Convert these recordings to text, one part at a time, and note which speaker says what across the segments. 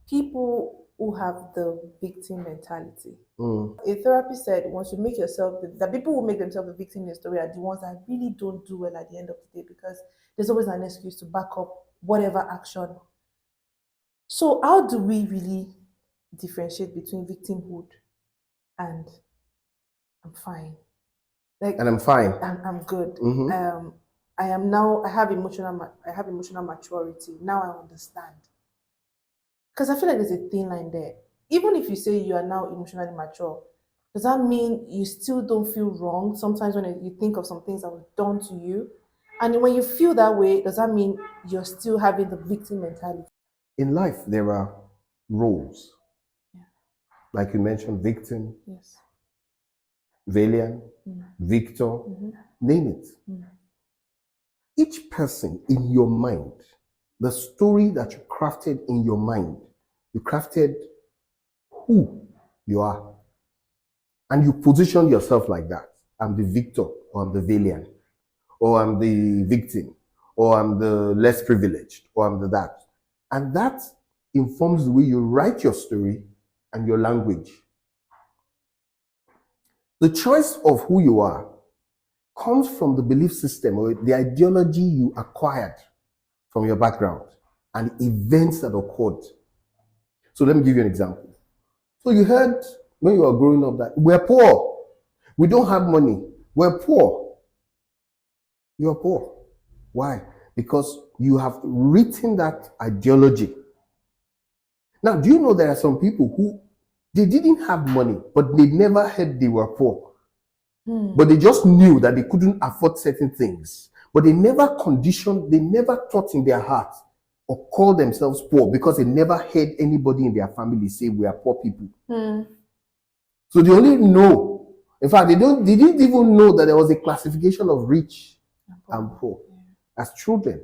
Speaker 1: people who have the victim mentality.
Speaker 2: Mm.
Speaker 1: A therapist said once you make yourself, the people who make themselves a victim in the story are the ones that really don't do well at the end of the day because there's always an excuse to back up whatever action. So, how do we really differentiate between victimhood and I'm fine? Like,
Speaker 2: And I'm fine.
Speaker 1: I'm good.
Speaker 2: Mhm.
Speaker 1: I am now. I have emotional maturity. Now I understand. Because I feel like there's a thin line there. Even if you say you are now emotionally mature, does that mean you still don't feel wrong sometimes when you think of some things that were done to you? And when you feel that way, does that mean you're still having the victim mentality?
Speaker 2: In life, there are roles.
Speaker 1: Yeah.
Speaker 2: Like you mentioned, victim,
Speaker 1: Yes.
Speaker 2: valiant, victor, name it. Each person in your mind, the story that you crafted in your mind, you crafted who you are. And you position yourself like that. I'm the victor, or I'm the valiant, or I'm the victim, or I'm the less privileged, or I'm the that. And that informs the way you write your story and your language. The choice of who you are comes from the belief system or the ideology you acquired from your background and events that occurred. So let me give you an example. So you heard when you were growing up that we're poor, we don't have money, we're poor. You're poor. Why? Because you have written that ideology. Now, do you know there are some people who they didn't have money, but they never heard they were poor. But they just knew that they couldn't afford certain things. But they never conditioned, they never thought in their heart or called themselves poor because they never heard anybody in their family say we are poor people. So they only know. In fact, they didn't even know that there was a classification of rich and poor as children.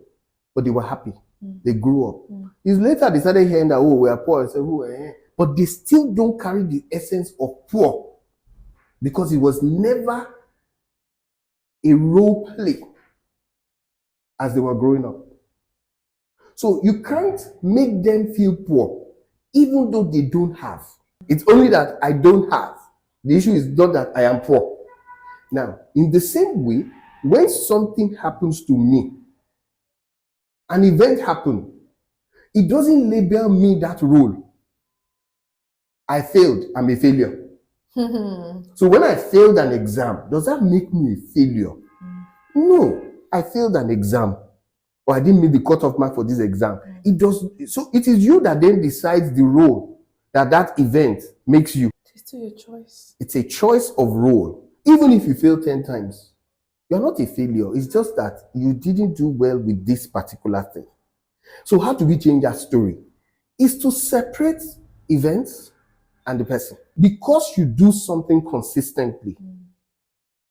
Speaker 2: But they were happy. They grew up. It's later they started hearing that, oh, we are poor. Say, but they still don't carry the essence of poor because it was never a role play as they were growing up. So you can't make them feel poor even though they don't have. It's only that I don't have. The issue is not that I am poor. Now, in the same way, when something happens to me, an event happened, it doesn't label me that role. I failed, I'm a failure. So when I failed an exam, does that make me a failure? No, I failed an exam, or I didn't meet the cutoff mark for this exam. It does. So it is you that then decides the role that event makes you.
Speaker 1: It's still your choice.
Speaker 2: It's a choice of role. Even if you fail 10 times, you're not a failure. It's just that you didn't do well with this particular thing. So how do we change that story? Is to separate events and the person. Because you do something consistently,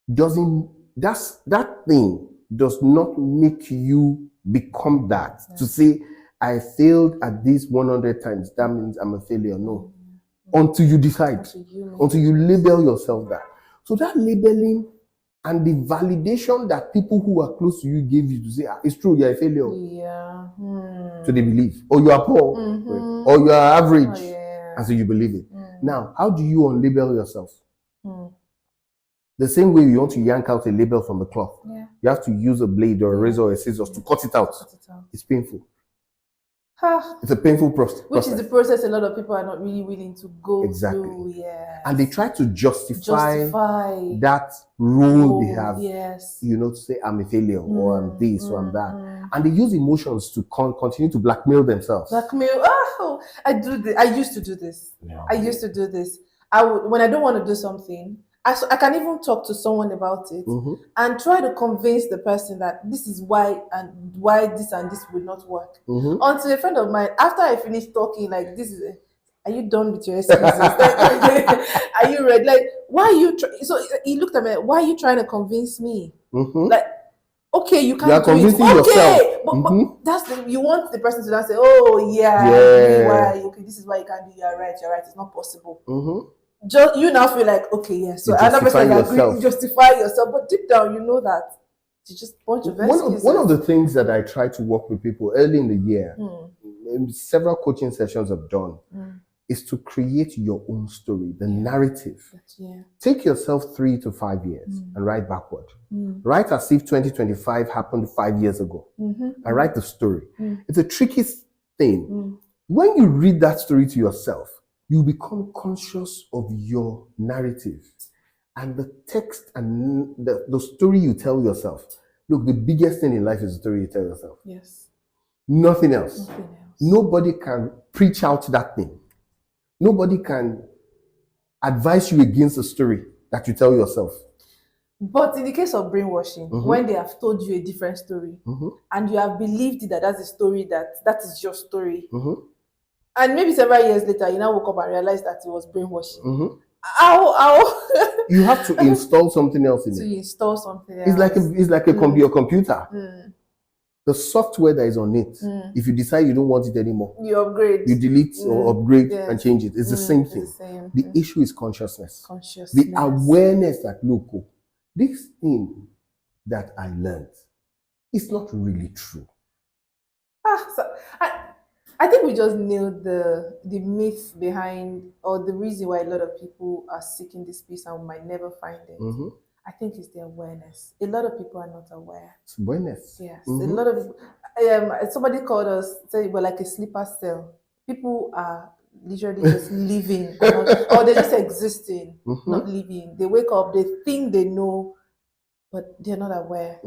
Speaker 2: that thing does not make you become that. To say, I failed at this 100 times, that means I'm a failure. No. Until you decide, until you label yourself that. So that labeling and the validation that people who are close to you gave you to say, it's true, you're a failure.
Speaker 1: Yeah.
Speaker 2: So they believe. Or you are poor, or you are average, and so you believe it. Now, how do you unlabel yourself? The same way you want to yank out a label from the cloth. You have to use a blade or a razor or a scissors to cut it out. It's painful. It's a painful process.
Speaker 1: Which is the process a lot of people are not really willing to go through.
Speaker 2: And they try to justify that role they have. To say, I'm a failure, or I'm this, or I'm that. And they use emotions to continue to blackmail themselves.
Speaker 1: Blackmail? Oh, I do this. I used to do this. I used to do this. When I don't want to do something, I can even talk to someone about it and try to convince the person that this is why this and this will not work. Until a friend of mine, after I finished talking, like, this is, are you done with your excuses? Are you ready? Like, why are you? So he looked at me. Why are you trying to convince me? Like, okay, you can't do it. Okay, but that's you want the person to now say, oh yeah. Okay, this is why you can't do. You're right. It's not possible. Just you now feel like, okay, yes. So another person agree, justify yourself, but deep down you know that it's just a bunch of excuses.
Speaker 2: One of the things that I try to work with people early in the year, several coaching sessions I've done is to create your own story, the narrative.
Speaker 1: Yeah.
Speaker 2: Take yourself 3 to 5 years and write backward. Write as if 2025 happened 5 years ago and write the story. It's a tricky thing. When you read that story to yourself, you become conscious of your narrative and the text and the story you tell yourself. Look, the biggest thing in life is the story you tell yourself.
Speaker 1: Yes.
Speaker 2: Nothing else. Nobody can preach out that thing. Nobody can advise you against the story that you tell yourself.
Speaker 1: But in the case of brainwashing, when they have told you a different story and you have believed that that's a story that is your story, and maybe several years later you now woke up and realized that it was brainwashing. How
Speaker 2: you have to install something else in it.
Speaker 1: To install something else.
Speaker 2: It's like a computer. The software that is on it, if you decide you don't want it anymore,
Speaker 1: you upgrade.
Speaker 2: You delete or upgrade and change it. It's the same thing. The issue is consciousness. The awareness that, look, this thing that I learned is not really true.
Speaker 1: So I think we just nailed the myth behind, or the reason why a lot of people are seeking this peace and might never find it. I think it's the awareness. A lot of people are not aware.
Speaker 2: It's awareness.
Speaker 1: Yes. A lot of people, somebody called us, said we're like a sleeper cell. People are literally just living, or they're just existing, not living. They wake up, they think they know, but they're not aware.